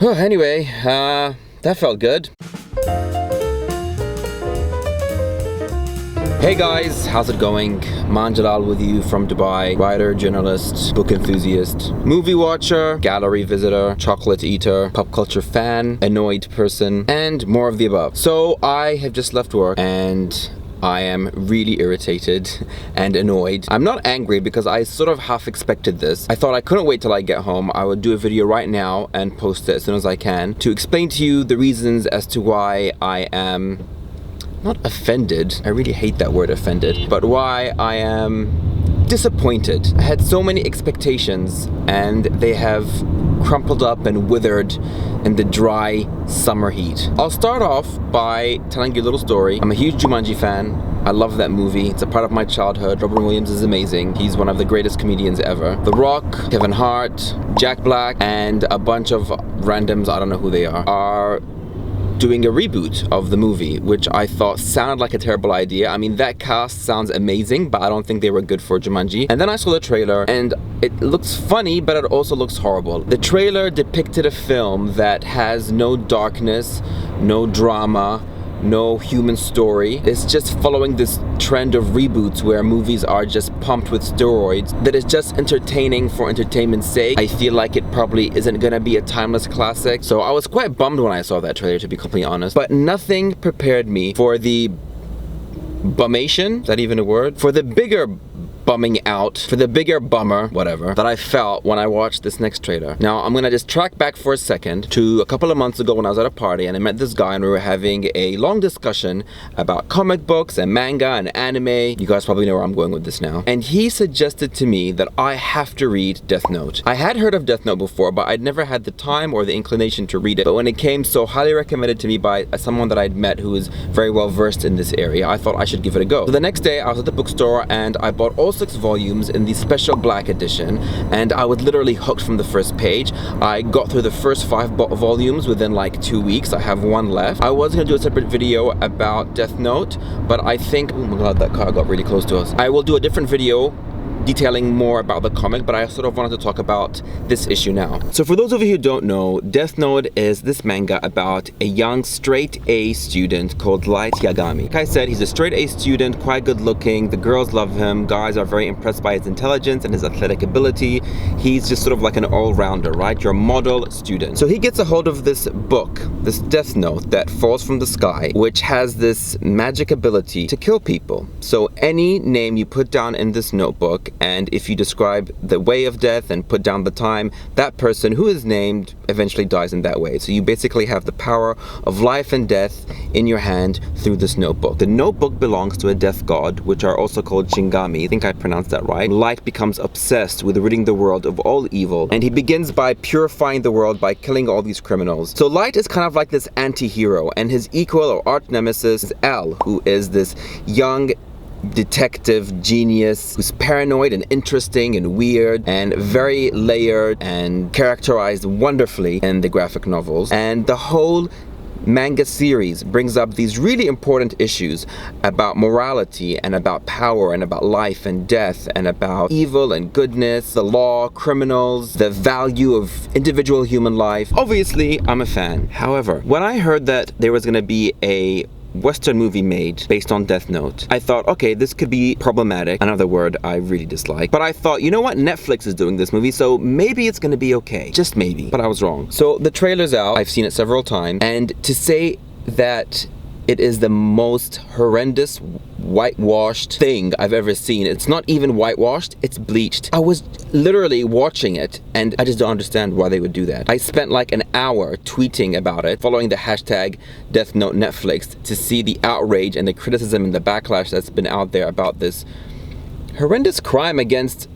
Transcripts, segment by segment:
Anyway, that felt good. Hey guys, how's it going? MAAN with you from Dubai. Writer, journalist, book enthusiast, movie watcher, gallery visitor, chocolate eater, pop culture fan, annoyed person, and more of the above. So I have just left work and I am really irritated and annoyed. I'm not angry because I sort of half expected this. I thought I couldn't wait till I get home. I would do a video right now and post it as soon as I can to explain to you the reasons as to why I am not offended. I really hate that word offended, but why I am disappointed. I had so many expectations and they have crumpled up and withered in the dry summer heat. I'll start off by telling you a little story. I'm a huge Jumanji fan. I love that movie. It's a part of my childhood. Robin Williams is amazing. He's one of the greatest comedians ever. The Rock, Kevin Hart, Jack Black, and a bunch of randoms, I don't know who they are doing a reboot of the movie, which I thought sounded like a terrible idea. I mean, that cast sounds amazing, but I don't think they were good for Jumanji. And then I saw the trailer and it looks funny, but it also looks horrible. The trailer depicted a film that has no darkness, no drama, no human story. It's just following this trend of reboots where movies are just pumped with steroids that is just entertaining for entertainment's sake. I feel like it probably isn't gonna be a timeless classic. So I was quite bummed when I saw that trailer, to be completely honest. But nothing prepared me for the bummation, is that even a word? For the bigger bumming out, for the bigger bummer, whatever, that I felt when I watched this next trailer. Now, I'm gonna just track back for a second to a couple of months ago when I was at a party and I met this guy and we were having a long discussion about comic books and manga and anime. You guys probably know where I'm going with this now. And he suggested to me that I have to read Death Note. I had heard of Death Note before, but I'd never had the time or the inclination to read it. But when it came so highly recommended to me by someone that I'd met who is very well versed in this area, I thought I should give it a go. So the next day I was at the bookstore and I bought all 6 volumes in the special black edition, and I was literally hooked from the first page. I got through the first 5 volumes within like 2 weeks. I have 1 left. I was gonna do a separate video about Death Note, but I think, oh my god, that car got really close to us. I will do a different video detailing more about the comic, but I sort of wanted to talk about this issue now. So for those of you who don't know, Death Note is this manga about a young straight A student called Light Yagami. Like I said, he's a straight A student, quite good looking, the girls love him, guys are very impressed by his intelligence and his athletic ability. He's just sort of like an all-rounder, right? Your model student. So he gets a hold of this book, this Death Note that falls from the sky, which has this magic ability to kill people. So any name you put down in this notebook, and if you describe the way of death and put down the time, that person who is named eventually dies in that way. So you basically have the power of life and death in your hand through this notebook. The notebook belongs to a death god, which are also called Shingami. I think I pronounced that right. Light becomes obsessed with ridding the world of all evil, and he begins by purifying the world by killing all these criminals. So Light is kind of like this anti-hero, and his equal or arch nemesis is L, who is this young detective genius who's paranoid and interesting and weird and very layered and characterized wonderfully in the graphic novels. And the whole manga series brings up these really important issues about morality and about power and about life and death and about evil and goodness, the law, criminals, the value of individual human life. Obviously, I'm a fan. However, when I heard that there was going to be a Western movie made based on Death Note, I thought, okay, this could be problematic, another word I really dislike. But I thought, you know what, Netflix is doing this movie, so maybe it's gonna be okay. Just maybe. But I was wrong. So the trailer's out, I've seen it several times, and to say that it is the most horrendous whitewashed thing I've ever seen. It's not even whitewashed, it's bleached. I was literally watching it and I just don't understand why they would do that. I spent like an hour tweeting about it, following the hashtag Death Note Netflix to see the outrage and the criticism and the backlash that's been out there about this horrendous crime against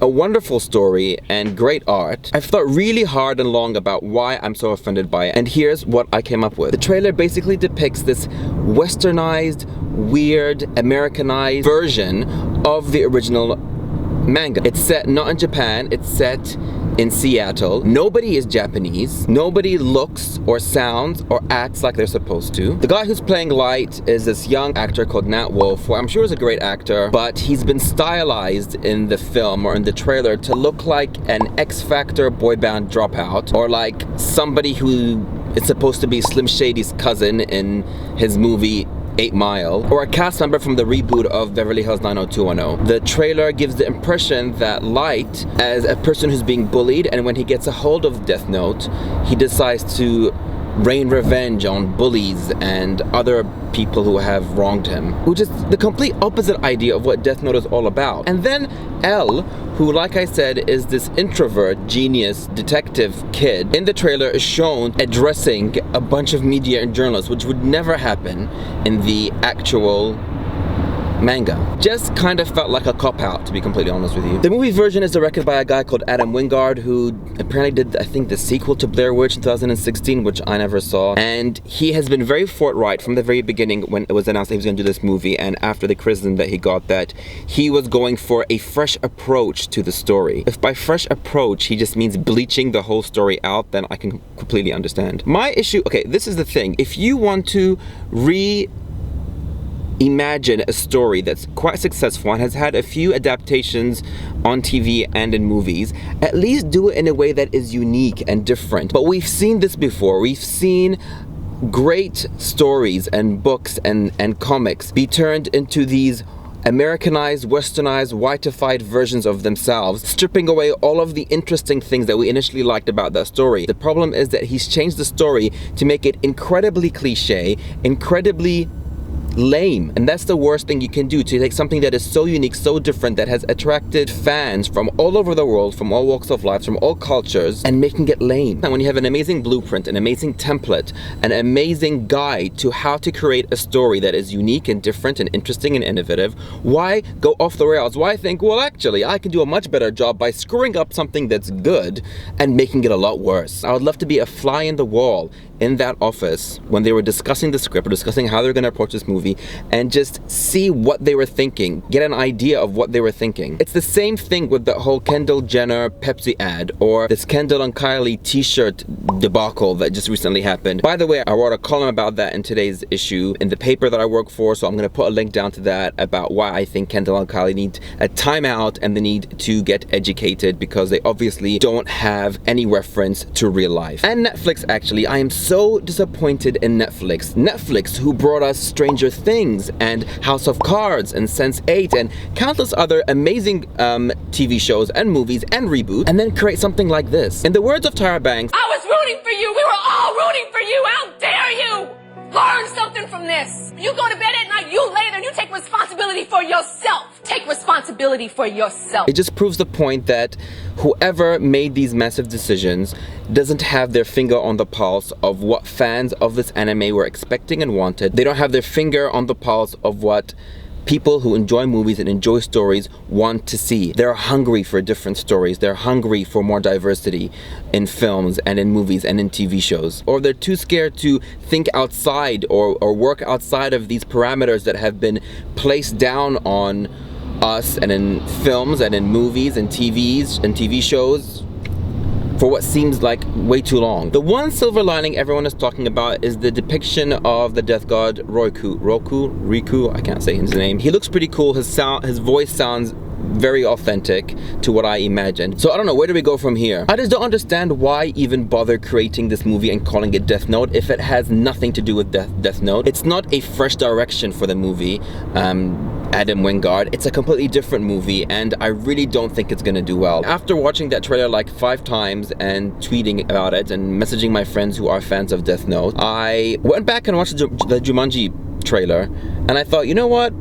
a wonderful story and great art. I've thought really hard and long about why I'm so offended by it, and here's what I came up with. The trailer basically depicts this westernized, weird, Americanized version of the original manga. It's set not in Japan, it's set in Seattle. Nobody is Japanese. Nobody looks or sounds or acts like they're supposed to. The guy who's playing Light is this young actor called Nat Wolff, who I'm sure is a great actor, but he's been stylized in the film or in the trailer to look like an X Factor boy band dropout, or like somebody who is supposed to be Slim Shady's cousin in his movie 8 Mile, or a cast member from the reboot of Beverly Hills 90210. The trailer gives the impression that Light, as a person who's being bullied, and when he gets a hold of Death Note, he decides to rain revenge on bullies and other people who have wronged him, which is the complete opposite idea of what Death Note is all about. And then L, who, like I said, is this introvert, genius, detective kid, in the trailer is shown addressing a bunch of media and journalists, which would never happen in the actual manga. Just kind of felt like a cop-out, to be completely honest with you. The movie version is directed by a guy called Adam Wingard, who apparently did, I think, the sequel to Blair Witch in 2016, which I never saw. And he has been very forthright from the very beginning when it was announced that he was going to do this movie, and after the criticism that he got, that he was going for a fresh approach to the story. If by fresh approach he just means bleaching the whole story out, then I can completely understand. My issue, okay, this is the thing. If you want to imagine a story that's quite successful and has had a few adaptations on TV and in movies, at least do it in a way that is unique and different. But we've seen this before. We've seen great stories and books and comics be turned into these Americanized, westernized, whiteified versions of themselves, stripping away all of the interesting things that we initially liked about that story. The problem is that he's changed the story to make it incredibly cliche, incredibly lame, and that's the worst thing you can do, to take something that is so unique, so different, that has attracted fans from all over the world, from all walks of life, from all cultures, and making it lame. And when you have an amazing blueprint, an amazing template, an amazing guide to how to create a story that is unique and different and interesting and innovative, why go off the rails? Why think, well, actually I can do a much better job by screwing up something that's good and making it a lot worse? I would love to be a fly in the wall in that office when they were discussing the script or discussing how they're going to approach this movie, and just see what they were thinking, get an idea of what they were thinking. It's the same thing with the whole Kendall Jenner Pepsi ad, or this Kendall and Kylie t-shirt debacle that just recently happened. By the way, I wrote a column about that in today's issue in the paper that I work for, so I'm going to put a link down to that about why I think Kendall and Kylie need a timeout and the need to get educated, because they obviously don't have any reference to real life. And Netflix, actually, I am so disappointed in Netflix. Netflix, who brought us Stranger Things and House of Cards and Sense8 and countless other amazing TV shows and movies and reboots, and then create something like this. In the words of Tyra Banks, I was rooting for you. We were all rooting for you. How dare you? Learn something from this. You go to bed at night, you lay there, and you take responsibility for yourself. Take responsibility for yourself. it just proves the point that whoever made these massive decisions doesn't have their finger on the pulse of what fans of this anime were expecting and wanted. They don't have their finger on the pulse of what people who enjoy movies and enjoy stories want to see. They're hungry for different stories. They're hungry for more diversity in films and in movies and in TV shows. Or they're too scared to think outside or work outside of these parameters that have been placed down on us and in films and in movies and TVs and TV shows for what seems like way too long. The one silver lining everyone is talking about is the depiction of the death god Riku, I can't say his name. He looks pretty cool. His voice sounds very authentic to what I imagined. So I don't know, where do we go from here? I just don't understand why even bother creating this movie and calling it Death Note if it has nothing to do with Death Note. It's not a fresh direction for the movie, Adam Wingard. It's a completely different movie, and I really don't think it's gonna do well. After watching that trailer like 5 times and tweeting about it and messaging my friends who are fans of Death Note, I went back and watched the Jumanji trailer, and I thought, you know what?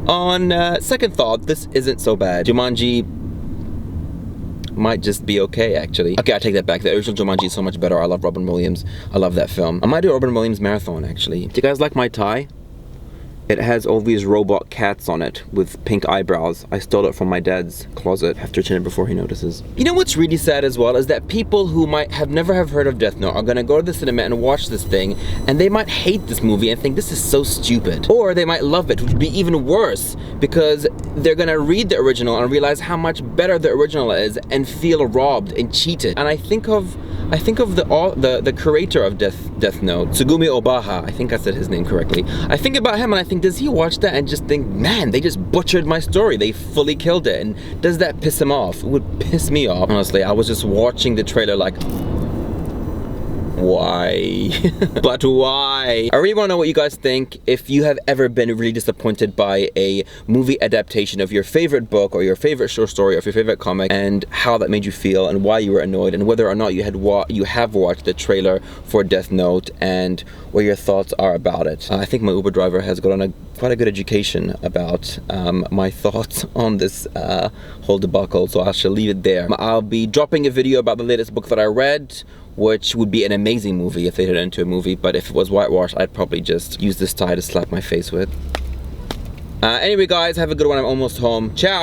On second thought, this isn't so bad. Jumanji might just be okay, actually. Okay, I take that back. The original Jumanji is so much better. I love Robin Williams. I love that film. I might do a Robin Williams marathon, actually. Do you guys like my tie? It has all these robot cats on it with pink eyebrows. I stole it from my dad's closet. Have to chin it before he notices. You know what's really sad as well is that people who might have never have heard of Death Note are gonna go to the cinema and watch this thing, and they might hate this movie and think this is so stupid. Or they might love it, which would be even worse, because they're gonna read the original and realize how much better the original is and feel robbed and cheated. And I think of the creator of Death Note, Tsugumi Obaha. I think I said his name correctly. I think about him and I think, does he watch that and just think, man, they just butchered my story. They fully killed it. And does that piss him off? It would piss me off. Honestly, I was just watching the trailer like, why? But why? I really want to know what you guys think. If you have ever been really disappointed by a movie adaptation of your favorite book or your favorite short story or your favorite comic, and how that made you feel and why you were annoyed, and whether or not you have watched the trailer for Death Note, and what your thoughts are about it. I think my Uber driver has gotten quite a good education about my thoughts on this whole debacle, so I shall leave it there. I'll be dropping a video about the latest book that I read, which would be an amazing movie if they did it into a movie, but if it was whitewashed, I'd probably just use this tie to slap my face with. Anyway guys, have a good one. I'm almost home. Ciao!